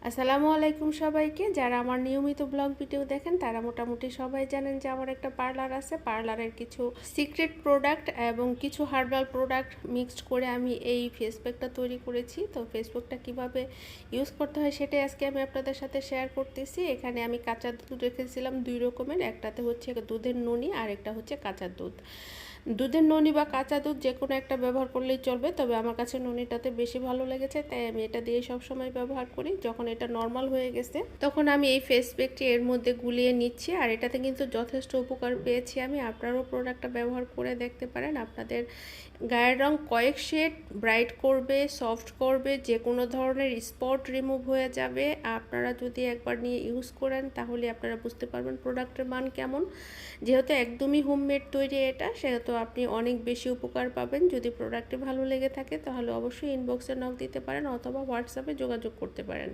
আসসালামু আলাইকুম সবাইকে। যারা আমার নিয়মিত ব্লগ ভিডিও দেখেন তারা মোটামুটি সবাই জানেন যে আমার একটা পার্লার আছে। পার্লারের কিছু সিক্রেট প্রোডাক্ট এবং কিছু হার্বাল প্রোডাক্ট মিক্সড করে আমি এই ফেস প্যাকটা তৈরি করেছি। তো ফেস প্যাকটা কীভাবে ইউজ করতে হয় সেটাই আজকে আমি আপনাদের সাথে শেয়ার করতেছি। এখানে আমি কাঁচা দুধ রেখেছিলাম 2 রকমের, একটাতে হচ্ছে দুধের ননি আর একটা হচ্ছে কাঁচা দুধ। দুধের ননি বা কাঁচা দুধ যে কোনো একটা ব্যবহার করলেই চলবে, তবে আমার কাছে ননিটাতে বেশি ভালো লেগেছে, তাই আমি এটা দিয়ে সবসময় ব্যবহার করি। যখন এটা নর্মাল হয়ে গেছে তখন আমি এই ফেস প্যাকটি এর মধ্যে গুলিয়ে নিচ্ছি, আর এটাতে কিন্তু যথেষ্ট উপকার পেয়েছি আমি। আপনারাও প্রোডাক্টটা ব্যবহার করে দেখতে পারেন। আপনাদের গায়ের রং কয়েক শেড ব্রাইট করবে, সফট করবে, যে কোনো ধরনের স্পট রিমুভ হয়ে যাবে। আপনারা যদি একবার নিয়ে ইউজ করেন তাহলে আপনারা বুঝতে পারবেন প্রোডাক্টের মান কেমন। যেহেতু একদমই হোমমেড তৈরি এটা, সেহেতু আপনি অনেক বেশি উপকার পাবেন। যদি প্রোডাক্টটি ভালো লেগে থাকে তাহলে অবশ্যই ইনবক্সে নক দিতে পারেন অথবা হোয়াটসঅ্যাপে যোগাযোগ করতে পারেন।